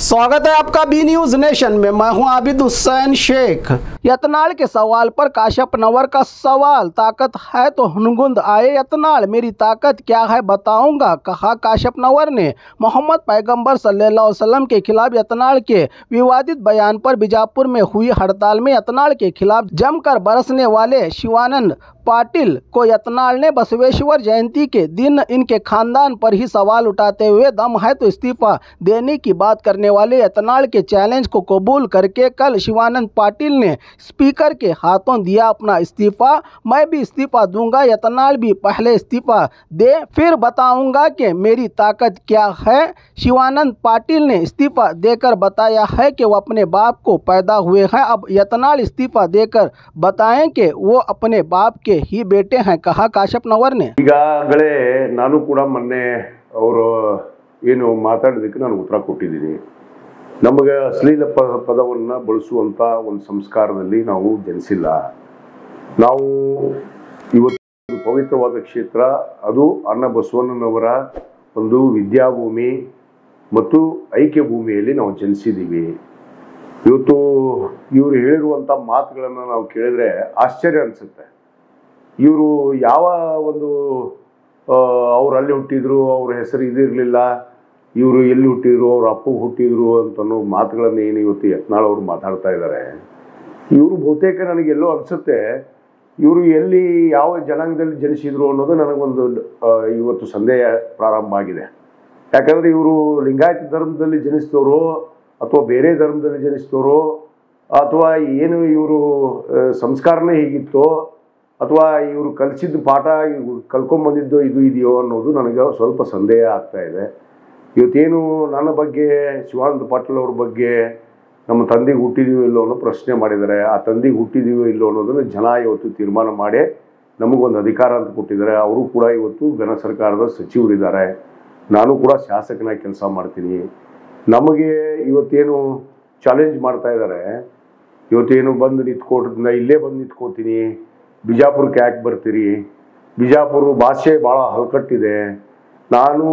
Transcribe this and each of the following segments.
स्वागत है आपका बी न्यूज नेशन में। मैं हूं आबिद हुसैन शेख। यतनाल के सवाल पर काश्यप नवर का सवाल, ताकत है तो हुनगुंद आए यतनाल, मेरी ताकत क्या है बताऊंगा, कहा काश्यप नवर ने। मोहम्मद पैगंबर सल्लल्लाहु अलैहि वसल्लम के खिलाफ यतनाल के विवादित बयान पर बीजापुर में हुई हड़ताल में यतनाल के खिलाफ जमकर बरसने वाले शिवानंद पाटिल को यतनाल ने बसवेश्वर जयंती के दिन इनके खानदान पर ही सवाल उठाते हुए दम है तो इस्तीफा देने की बात करने वाले यतनाल के चैलेंज को कबूल करके कल शिवानंद पाटिल ने स्पीकर के हाथों दिया अपना इस्तीफा। मैं भी इस्तीफा दूंगा, यतनाल भी पहले इस्तीफा दे फिर बताऊंगा कि मेरी ताकत क्या है। शिवानंद पाटिल ने इस्तीफा देकर बताया है कि वो अपने बाप को पैदा हुए हैं। अब यतनाल इस्तीफा देकर बताएं कि वो अपने बाप के ही बेटे हैं, कहा काश्यप नवर ने। ಈಗಾಗಲೇ ನಾನು ಕೂಡ ಮೊನ್ನೆ ಅವರು ಏನು ಮಾತಾಡಿದಕ್ಕೆ ನಾನು ಉತ್ತರ ಕೊಟ್ಟಿದ್ದೀನಿ. ನಮಗೆ ಅಶ್ಲೀಲ ಪದವನ್ನು ಬಳಸುವಂಥ ಒಂದು ಸಂಸ್ಕಾರದಲ್ಲಿ ನಾವು ಜನಿಸಿಲ್ಲ. ನಾವು ಇವತ್ತು ಪವಿತ್ರವಾದ ಕ್ಷೇತ್ರ, ಅದು ಅಣ್ಣ ಬಸವಣ್ಣನವರ ಒಂದು ವಿದ್ಯಾಭೂಮಿ ಮತ್ತು ಐಕ್ಯ ಭೂಮಿಯಲ್ಲಿ ನಾವು ಜನಿಸಿದ್ದೀವಿ. ಇವತ್ತು ಇವರು ಹೇಳಿರುವಂಥ ಮಾತುಗಳನ್ನು ನಾವು ಕೇಳಿದ್ರೆ ಆಶ್ಚರ್ಯ ಅನಿಸುತ್ತೆ. ಇವರು ಯಾವ ಒಂದು ಅವ್ರು ಅಲ್ಲಿ ಹುಟ್ಟಿದ್ರು, ಅವ್ರ ಹೆಸರು ಇದಿರಲಿಲ್ಲ, ಇವರು ಎಲ್ಲಿ ಹುಟ್ಟಿದ್ರು, ಅವ್ರ ಅಪ್ಪಗೆ ಹುಟ್ಟಿದ್ರು ಅಂತನೋ ಮಾತುಗಳನ್ನು ಏನು ಇವತ್ತು ಯತ್ನಾಳ್ ಅವರು ಮಾತಾಡ್ತಾ ಇದ್ದಾರೆ. ಇವರು ಬಹುತೇಕ ನನಗೆಲ್ಲೋ ಅನಿಸುತ್ತೆ ಇವರು ಎಲ್ಲಿ ಯಾವ ಜನಾಂಗದಲ್ಲಿ ಜನಿಸಿದ್ರು ಅನ್ನೋದು ನನಗೊಂದು ಇವತ್ತು ಸಂದೇಹ ಪ್ರಾರಂಭ ಆಗಿದೆ. ಯಾಕಂದರೆ ಇವರು ಲಿಂಗಾಯತ ಧರ್ಮದಲ್ಲಿ ಜನಿಸಿದವರು ಅಥವಾ ಬೇರೆ ಧರ್ಮದಲ್ಲಿ ಜನಿಸಿದವರು ಅಥವಾ ಏನು ಇವರು ಸಂಸ್ಕಾರನೇ ಹೀಗಿತ್ತೋ ಅಥವಾ ಇವರು ಕಲಿಸಿದ ಪಾಠ ಕಲ್ಕೊಂಬಂದಿದ್ದೋ ಇದು ಇದೆಯೋ ಅನ್ನೋದು ನನಗೆ ಸ್ವಲ್ಪ ಸಂದೇಹ ಆಗ್ತಾ ಇದೆ. ಇವತ್ತೇನು ನನ್ನ ಬಗ್ಗೆ ಶಿವಾನಂದ ಪಾಟೀಲ್ ಅವ್ರ ಬಗ್ಗೆ ನಮ್ಮ ತಂದೆಗೆ ಹುಟ್ಟಿದೀವೋ ಇಲ್ಲೋ ಅನ್ನೋ ಪ್ರಶ್ನೆ ಮಾಡಿದ್ದಾರೆ. ಆ ತಂದೆಗೆ ಹುಟ್ಟಿದೀವೋ ಇಲ್ಲೋ ಅನ್ನೋದನ್ನು ಜನ ಇವತ್ತು ತೀರ್ಮಾನ ಮಾಡಿ ನಮಗೊಂದು ಅಧಿಕಾರ ಅಂತ ಕೊಟ್ಟಿದ್ದಾರೆ. ಅವರು ಕೂಡ ಇವತ್ತು ಘನ ಸರ್ಕಾರದ ಸಚಿವರಿದ್ದಾರೆ, ನಾನು ಕೂಡ ಶಾಸಕನಾಗಿ ಕೆಲಸ ಮಾಡ್ತೀನಿ. ನಮಗೆ ಇವತ್ತೇನು ಚಾಲೆಂಜ್ ಮಾಡ್ತಾ ಇದ್ದಾರೆ, ಇವತ್ತೇನು ಬಂದು ನಿಂತ್ಕೊಟ್ರಿಂದ ಇಲ್ಲೇ ಬಂದು ನಿಂತ್ಕೋತೀನಿ, ಬಿಜಾಪುರಕ್ಕೆ ಯಾಕೆ ಬರ್ತೀರಿ, ಬಿಜಾಪುರ ಭಾಷೆ ಭಾಳ ಹಲ್ಕಟ್ಟಿದೆ. ನಾನು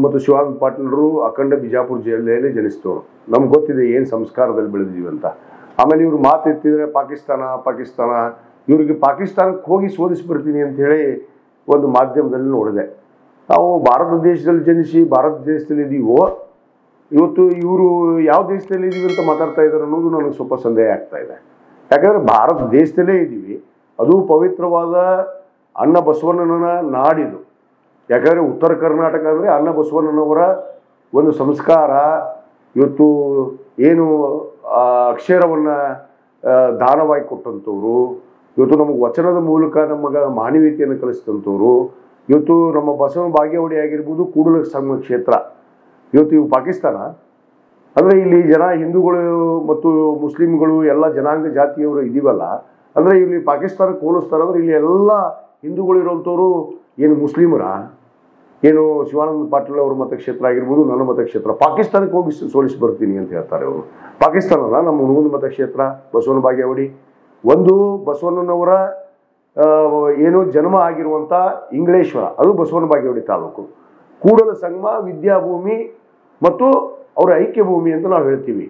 ಮತ್ತು ಶಿವಾನಂದ ಪಾಟೀಲರು ಅಖಂಡ ಬಿಜಾಪುರ ಜಿಲ್ಲೆಯಲ್ಲಿ ಜನಿಸ್ತವ್ರು, ನಮ್ಗೆ ಗೊತ್ತಿದೆ ಏನು ಸಂಸ್ಕಾರದಲ್ಲಿ ಬೆಳೆದಿದ್ದೀವಿ ಅಂತ. ಆಮೇಲೆ ಇವರು ಮಾತು ಎತ್ತಿದ್ರೆ ಪಾಕಿಸ್ತಾನ ಇವ್ರಿಗೆ ಪಾಕಿಸ್ತಾನಕ್ಕೆ ಹೋಗಿ ಸೋಲಿಸಿ ಬರ್ತೀನಿ ಅಂಥೇಳಿ ಒಂದು ಮಾಧ್ಯಮದಲ್ಲಿ ನೋಡಿದೆ. ನಾವು ಭಾರತ ದೇಶದಲ್ಲಿ ಜನಿಸಿ ಭಾರತ ದೇಶದಲ್ಲಿ ಇದ್ದೀವೋ, ಇವತ್ತು ಇವರು ಯಾವ ದೇಶದಲ್ಲಿ ಇದ್ದೀವಿ ಅಂತ ಮಾತಾಡ್ತಾ ಇದ್ದಾರೆ ಅನ್ನೋದು ನನಗೆ ಸ್ವಲ್ಪ ಸಂದೇಹ ಆಗ್ತಾ ಇದೆ. ಯಾಕಂದರೆ ಭಾರತ ದೇಶದಲ್ಲೇ ಇದ್ದೀವಿ, ಅದು ಪವಿತ್ರವಾದ ಅಣ್ಣ ಬಸವಣ್ಣನ ನಾಡಿದು. ಯಾಕಂದರೆ ಉತ್ತರ ಕರ್ನಾಟಕ ಅಂದರೆ ಅಣ್ಣ ಬಸವಣ್ಣನವರ ಒಂದು ಸಂಸ್ಕಾರ. ಇವತ್ತು ಏನು ಅಕ್ಷರವನ್ನು ದಾನವಾಗಿ ಕೊಟ್ಟಂಥವ್ರು, ಇವತ್ತು ನಮಗೆ ವಚನದ ಮೂಲಕ ನಮಗೆ ಮಾನವೀಯತೆಯನ್ನು ಕಲಿಸಿದಂಥವ್ರು. ಇವತ್ತು ನಮ್ಮ ಬಸವನ ಬಾಗೇವಾಡಿ ಆಗಿರ್ಬೋದು, ಕೂಡಲ ಸಂಗಮ ಕ್ಷೇತ್ರ. ಇವತ್ತು ಇವು ಪಾಕಿಸ್ತಾನ ಅಂದರೆ ಇಲ್ಲಿ ಜನ ಹಿಂದೂಗಳು ಮತ್ತು ಮುಸ್ಲಿಮ್ಗಳು ಎಲ್ಲ ಜನಾಂಗ ಜಾತಿಯವರು ಇದೀವಲ್ಲ, ಅಂದರೆ ಇಲ್ಲಿ ಪಾಕಿಸ್ತಾನಕ್ಕೆ ಹೋಲಿಸ್ತಾರೆ. ಅಂದರೆ ಇಲ್ಲಿ ಎಲ್ಲ ಹಿಂದೂಗಳು ಇರೋಂಥವ್ರು ಏನು ಮುಸ್ಲಿಮರ, ಏನು ಶಿವಾನಂದ ಪಾಟೀಲ್ ಅವ್ರ ಮತಕ್ಷೇತ್ರ ಆಗಿರ್ಬೋದು, ನನ್ನ ಮತಕ್ಷೇತ್ರ, ಪಾಕಿಸ್ತಾನಕ್ಕೆ ಹೋಗಿ ಸೋಲಿಸಿ ಬರ್ತೀನಿ ಅಂತ ಹೇಳ್ತಾರೆ ಅವರು. ಪಾಕಿಸ್ತಾನಲ್ಲ ನಮ್ಮ ಹುನಗುಂದ ಮತಕ್ಷೇತ್ರ, ಬಸವನ ಬಾಗೇವಾಡಿ. ಒಂದು ಬಸವಣ್ಣನವರ ಏನು ಜನ್ಮ ಆಗಿರುವಂಥ ಇಂಗ್ಲೇಶ್ವರ, ಅದು ಬಸವನ ಬಾಗೇವಾಡಿ ತಾಲೂಕು. ಕೂಡಲ ಸಂಗಮ ವಿದ್ಯಾಭೂಮಿ ಮತ್ತು ಅವರ ಐಕ್ಯ ಭೂಮಿ ಅಂತ ನಾವು ಹೇಳ್ತೀವಿ.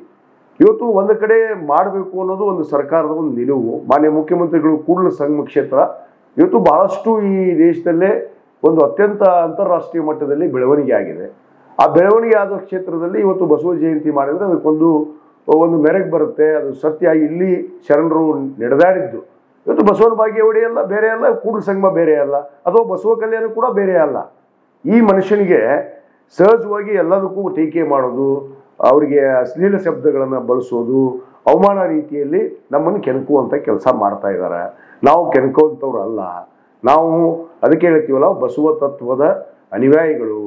ಇವತ್ತು ಒಂದು ಕಡೆ ಮಾಡಬೇಕು ಅನ್ನೋದು ಒಂದು ಸರ್ಕಾರದ ಒಂದು ನಿಲುವು. ಮಾನ್ಯ ಮುಖ್ಯಮಂತ್ರಿಗಳು ಕೂಡಲ ಸಂಗಮ ಕ್ಷೇತ್ರ ಇವತ್ತು ಬಹಳಷ್ಟು ಈ ದೇಶದಲ್ಲೇ ಒಂದು ಅತ್ಯಂತ ಅಂತಾರಾಷ್ಟ್ರೀಯ ಮಟ್ಟದಲ್ಲಿ ಬೆಳವಣಿಗೆ ಆಗಿದೆ. ಆ ಬೆಳವಣಿಗೆ ಆದ ಕ್ಷೇತ್ರದಲ್ಲಿ ಇವತ್ತು ಬಸವ ಜಯಂತಿ ಮಾಡಿದರೆ ಅದಕ್ಕೊಂದು ಮೆರಗು ಬರುತ್ತೆ. ಅದು ಸತ್ಯ. ಇಲ್ಲಿ ಶರಣರು ನಡೆದಾಡಿದ್ದು ಇವತ್ತು ಬಸವನ ಬಾಗೇವಾಡಿ ಅಲ್ಲ, ಬೇರೆ ಅಲ್ಲ, ಕೂಡಲ ಸಂಗಮ ಬೇರೆ ಅಲ್ಲ, ಅಥವಾ ಬಸವ ಕಲ್ಯಾಣ ಕೂಡ ಬೇರೆ ಅಲ್ಲ. ಈ ಮನುಷ್ಯನಿಗೆ ಸಹಜವಾಗಿ ಎಲ್ಲದಕ್ಕೂ ಟೀಕೆ ಮಾಡೋದು, ಅವರಿಗೆ ಅಶ್ಲೀಲ ಶಬ್ದಗಳನ್ನು ಬಳಸೋದು, ಅವಮಾನ ರೀತಿಯಲ್ಲಿ ನಮ್ಮನ್ನು ಕೆಣಕುವಂಥ ಕೆಲಸ ಮಾಡ್ತಾ ಇದ್ದಾರೆ. ನಾವು ಕೆಣಕುವಂಥವ್ರು ಅಲ್ಲ. ನಾವು ಅದಕ್ಕೆ ಹೇಳ್ತೀವಲ್ಲ, ಬಸವ ತತ್ವದ ಅನುಯಾಯಿಗಳು,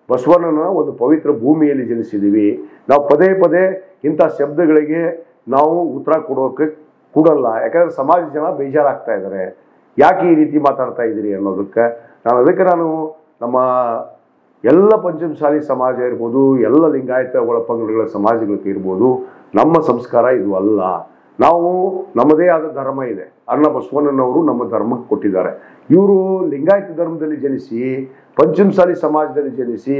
ಬಸವಣ್ಣನ ಒಂದು ಪವಿತ್ರ ಭೂಮಿಯಲ್ಲಿ ಜನಿಸಿದ್ದೀವಿ. ನಾವು ಪದೇ ಪದೇ ಇಂಥ ಶಬ್ದಗಳಿಗೆ ನಾವು ಉತ್ತರ ಕೊಡೋಕೆ ಕೊಡಲ್ಲ. ಯಾಕಂದರೆ ಸಮಾಜ ಜನ ಬೇಜಾರಾಗ್ತಾ ಇದ್ದಾರೆ, ಯಾಕೆ ಈ ರೀತಿ ಮಾತಾಡ್ತಾ ಇದ್ದೀರಿ ಅನ್ನೋದಕ್ಕೆ. ನಾನು ನಮ್ಮ ಎಲ್ಲ ಪಂಚಮಸಾಲಿ ಸಮಾಜ ಇರ್ಬೋದು, ಎಲ್ಲ ಲಿಂಗಾಯತ ಒಳಪಂಗಡಗಳ ಸಮಾಜಗಳಿಗೆ ಇರ್ಬೋದು, ನಮ್ಮ ಸಂಸ್ಕಾರ ಇದು ಅಲ್ಲ. ನಾವು ನಮ್ಮದೇ ಆದ ಧರ್ಮ ಇದೆ. ಅಣ್ಣ ಬಸವಣ್ಣನವರು ನಮ್ಮ ಧರ್ಮಕ್ಕೆ ಕೊಟ್ಟಿದ್ದಾರೆ. ಇವರು ಲಿಂಗಾಯತ ಧರ್ಮದಲ್ಲಿ ಜನಿಸಿ, ಪಂಚಮಸಾಲಿ ಸಮಾಜದಲ್ಲಿ ಜನಿಸಿ,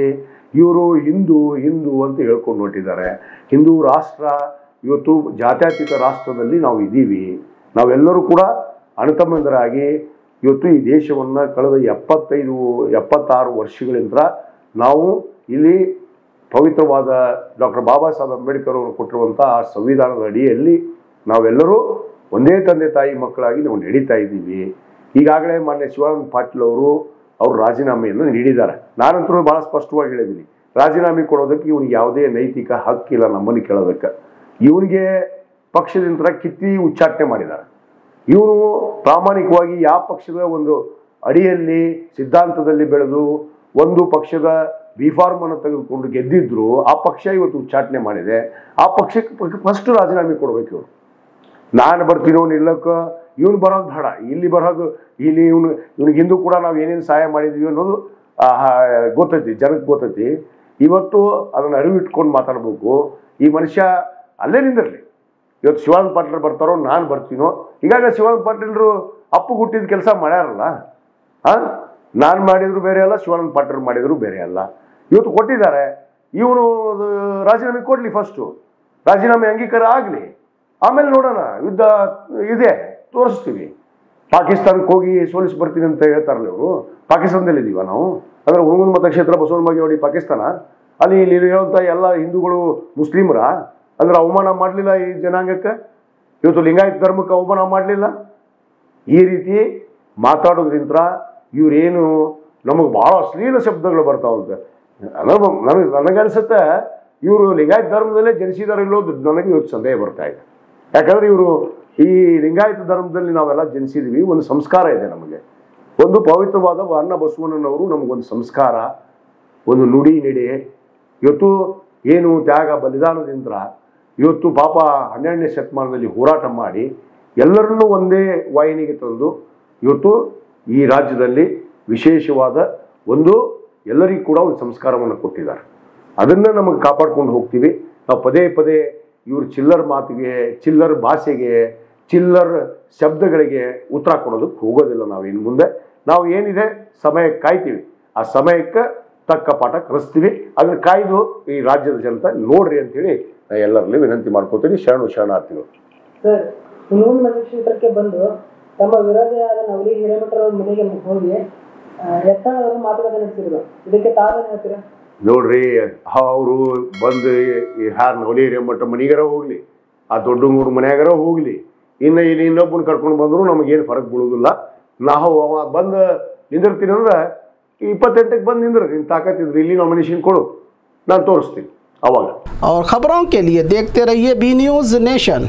ಇವರು ಹಿಂದೂ ಹಿಂದೂ ಅಂತ ಹೇಳ್ಕೊಂಡು ಹೊರಟಿದ್ದಾರೆ. ಹಿಂದೂ ರಾಷ್ಟ್ರ ಇವತ್ತು ಜಾತ್ಯತೀತ ರಾಷ್ಟ್ರದಲ್ಲಿ ನಾವು ಇದ್ದೀವಿ. ನಾವೆಲ್ಲರೂ ಕೂಡ ಅಣ್ಣತಮ್ಮಂದರಾಗಿ ಇವತ್ತು ಈ ದೇಶವನ್ನು ಕಳೆದ 76 ವರ್ಷಗಳಿಂದ ನಾವು ಇಲ್ಲಿ ಪವಿತ್ರವಾದ ಡಾಕ್ಟರ್ ಬಾಬಾ ಸಾಹೇಬ್ ಅಂಬೇಡ್ಕರ್ ಅವರು ಕೊಟ್ಟಿರುವಂಥ ಆ ಸಂವಿಧಾನದ ಅಡಿಯಲ್ಲಿ ನಾವೆಲ್ಲರೂ ಒಂದೇ ತಂದೆ ತಾಯಿ ಮಕ್ಕಳಾಗಿ ನಾವು ನಡೀತಾ ಇದ್ದೀವಿ. ಈಗಾಗಲೇ ಮಾನ್ಯ ಶಿವಾನಂದ ಪಾಟೀಲ್ ಅವರು ರಾಜೀನಾಮೆಯನ್ನು ನೀಡಿದ್ದಾರೆ. ನಾನಂತರೂ ಭಾಳ ಸ್ಪಷ್ಟವಾಗಿ ಹೇಳಿದ್ದೀನಿ, ರಾಜೀನಾಮೆ ಕೊಡೋದಕ್ಕೆ ಇವನಿಗೆ ಯಾವುದೇ ನೈತಿಕ ಹಕ್ಕಿಲ್ಲ ನಮ್ಮನ್ನು ಕೇಳೋದಕ್ಕೆ. ಇವನಿಗೆ ಪಕ್ಷದಿಂದ ಕಿತ್ತಿ ಉಚ್ಚಾಟನೆ ಮಾಡಿದ್ದಾರೆ. ಇವನು ಪ್ರಾಮಾಣಿಕವಾಗಿ ಯಾವ ಪಕ್ಷದ ಒಂದು ಅಡಿಯಲ್ಲಿ ಸಿದ್ಧಾಂತದಲ್ಲಿ ಬೆಳೆದು ಒಂದು ಪಕ್ಷದ ಬಿಫಾರ್ಮ್ ಅನ್ನು ತೆಗೆದುಕೊಂಡು ಗೆದ್ದಿದ್ರು ಆ ಪಕ್ಷ ಇವತ್ತು ಉಚ್ಚಾಟನೆ ಮಾಡಿದೆ. ಆ ಪಕ್ಷಕ್ಕೆ ಫಸ್ಟ್ ರಾಜೀನಾಮೆ ಕೊಡ್ಬೇಕು ಇವರು. ನಾನು ಬರ್ತೀನೋ ನಿಲ್ಲಕ್ಕೆ, ಇವನು ಬರೋದು ಬೇಡ, ಇಲ್ಲಿ ಬರೋದು, ಇಲ್ಲಿ ಇವ್ನಿಗೆ ಹಿಂದೂ ಕೂಡ ನಾವು ಏನೇನು ಸಹಾಯ ಮಾಡಿದ್ವಿ ಅನ್ನೋದು ಗೊತ್ತೈತಿ, ಜನಕ್ಕೆ ಗೊತ್ತೈತಿ. ಇವತ್ತು ಅದನ್ನು ಅರಿವಿಟ್ಕೊಂಡು ಮಾತಾಡ್ಬೇಕು. ಈ ಮನುಷ್ಯ ಅಲ್ಲೇ ನಿಂದಿರಲಿ. ಇವತ್ತು ಶಿವಾನಂದ ಪಾಟೀಲ್ ಬರ್ತಾರೋ ನಾನು ಬರ್ತೀನೋ. ಈಗಾಗಲೇ ಶಿವಾನಂದ ಪಾಟೀಲ್ರು ಅಪ್ಪು ಹುಟ್ಟಿದ ಕೆಲಸ ಮಾಡ್ಯಾರಲ್ಲ. ನಾನು ಮಾಡಿದ್ರು ಬೇರೆ ಅಲ್ಲ, ಶಿವಾನಂದ ಪಾಟೀಲ್ ಮಾಡಿದ್ರು ಬೇರೆ ಅಲ್ಲ. ಇವತ್ತು ಕೊಟ್ಟಿದ್ದಾರೆ. ಇವನು ರಾಜೀನಾಮೆ ಕೊಡಲಿ, ಫಸ್ಟು ರಾಜೀನಾಮೆ ಅಂಗೀಕಾರ ಆಗಲಿ, ಆಮೇಲೆ ನೋಡೋಣ. ಯುದ್ಧ ಇದೆ, ತೋರಿಸ್ತೀವಿ. ಪಾಕಿಸ್ತಾನಕ್ಕೆ ಹೋಗಿ ಸೋಲಿಸಿ ಬರ್ತೀನಿ ಅಂತ ಹೇಳ್ತಾರಲ್ಲ ಇವರು. ಪಾಕಿಸ್ತಾನದಲ್ಲಿ ಇದ್ದೀವ ನಾವು? ಅಂದರೆ ಹುಣಗುಂದ ಮತಕ್ಷೇತ್ರ ಬಸವನ ಬಾಗೇವಾಡಿ ಪಾಕಿಸ್ತಾನ? ಅಲ್ಲಿ ಇಲ್ಲಿ ಹೇಳುವಂಥ ಎಲ್ಲ ಹಿಂದೂಗಳು ಮುಸ್ಲಿಮರ? ಅಂದ್ರೆ ಅವಮಾನ ಮಾಡಲಿಲ್ಲ ಈ ಜನಾಂಗಕ್ಕೆ? ಇವತ್ತು ಲಿಂಗಾಯತ ಧರ್ಮಕ್ಕೆ ಅವಮಾನ ಮಾಡಲಿಲ್ಲ? ಈ ರೀತಿ ಮಾತಾಡೋದ್ರಿಂದ ಇವರೇನು ನಮಗೆ ಭಾಳ ಅಶ್ಲೀಲ ಶಬ್ದಗಳು ಬರ್ತಾವಂತೆ. ನನಗನ್ಸುತ್ತೆ ಇವರು ಲಿಂಗಾಯತ ಧರ್ಮದಲ್ಲೇ ಜನಿಸಿದಾರೆ ಇಲ್ಲೋದು ನನಗೆ ಇವತ್ತು ಸಂದೇಹ ಬರ್ತಾ ಇದೆ. ಯಾಕಂದರೆ ಇವರು ಈ ಲಿಂಗಾಯತ ಧರ್ಮದಲ್ಲಿ ನಾವೆಲ್ಲ ಜನಿಸಿದ್ವಿ. ಒಂದು ಸಂಸ್ಕಾರ ಇದೆ ನಮಗೆ. ಒಂದು ಪವಿತ್ರವಾದ ಅಣ್ಣ ಬಸವಣ್ಣನವರು ನಮಗೊಂದು ಸಂಸ್ಕಾರ, ಒಂದು ನುಡಿ ನಡೆ. ಇವತ್ತು ಏನು ತ್ಯಾಗ ಬಲಿದಾನದಿಂದ ಇವತ್ತು ಪಾಪ 12ನೇ ಶತಮಾನದಲ್ಲಿ ಹೋರಾಟ ಮಾಡಿ ಎಲ್ಲರನ್ನೂ ಒಂದೇ ವಾಹಿನಿಗೆ ತಂದು ಇವತ್ತು ಈ ರಾಜ್ಯದಲ್ಲಿ ವಿಶೇಷವಾದ ಒಂದು ಎಲ್ಲರಿಗೂ ಕೂಡ ಒಂದು ಸಂಸ್ಕಾರವನ್ನು ಕೊಟ್ಟಿದ್ದಾರೆ. ಅದನ್ನು ನಮಗೆ ಕಾಪಾಡ್ಕೊಂಡು ಹೋಗ್ತೀವಿ. ನಾವು ಪದೇ ಪದೇ ಇವರು ಚಿಲ್ಲರ್ ಮಾತಿಗೆ, ಚಿಲ್ಲರ್ ಭಾಷೆಗೆ, ಚಿಲ್ಲರ್ ಶಬ್ದಗಳಿಗೆ ಉತ್ತರ ಕೊಡೋದಕ್ಕೆ ಹೋಗೋದಿಲ್ಲ. ನಾವಿನ್ನು ಮುಂದೆ ನಾವು ಏನಿದೆ ಸಮಯಕ್ಕೆ ಕಾಯ್ತೀವಿ. ಆ ಸಮಯಕ್ಕೆ ತಕ್ಕ ಪಾಠ ಕಲಿಸ್ತೀವಿ. ಅದನ್ನು ಕಾಯ್ದು ಈ ರಾಜ್ಯದ ಜನತೆ ನೋಡ್ರಿ ಅಂತೇಳಿ ಎಲ್ಲರಲ್ಲಿ ವಿನಂತಿ ಮಾಡ್ಕೋತೀನಿ. ಶರಣಾರ್ಥಿಗಳು. ಸರ್, ಹುಣಗುಂದ ಮತಕ್ಷೇತ್ರಕ್ಕೆ ಬಂದು ತಮ್ಮ ವಿರೋಧಿಯಾದ ನವಲಿ ಹಿರೇಮಠರ ಮನೆಗೆ ಹೋಗಿ ಯತ್ನಾಳ್ ಮಾತುಕತೆ ನಡೆಸಿದ್ರು. ಇದಕ್ಕೆ ತಾವೇನು ಹೇಳ್ತೀರಾ? ನೋಡ್ರಿ, ಅವರು ಬಂದು ಯಾರು ನವಲಿ ಹಿರೇಮಠ ಮನೆಗಾರ ಹೋಗ್ಲಿ, ಆ ದೊಡ್ಡ ಮೂರು ಮನೆಯಾಗಾರ ಹೋಗ್ಲಿ, ಇನ್ನು ಇಲ್ಲಿ ಇನ್ನೊಬ್ಬನ ಕರ್ಕೊಂಡು ಬಂದ್ರು ನಮಗೇನು ಫರಕ್ ಬೀಳೋದಿಲ್ಲ. ನಾವು ಬಂದು ನಿಂದಿರ್ತೀನಿ ಅಂದ್ರೆ 28ಕ್ಕೆ ಬಂದು ನಿಂದ್ರೆ ನಿನ್ನ ತಾಕತ್ತಿದ್ರೆ ಇಲ್ಲಿ ನಾಮಿನೇಷನ್ ಕೊಡು, ನಾನು ತೋರಿಸ್ತೀನಿ ಅವಾಗ. और खबरों के लिए देखते रहिए बी न्यूज़ नेशन।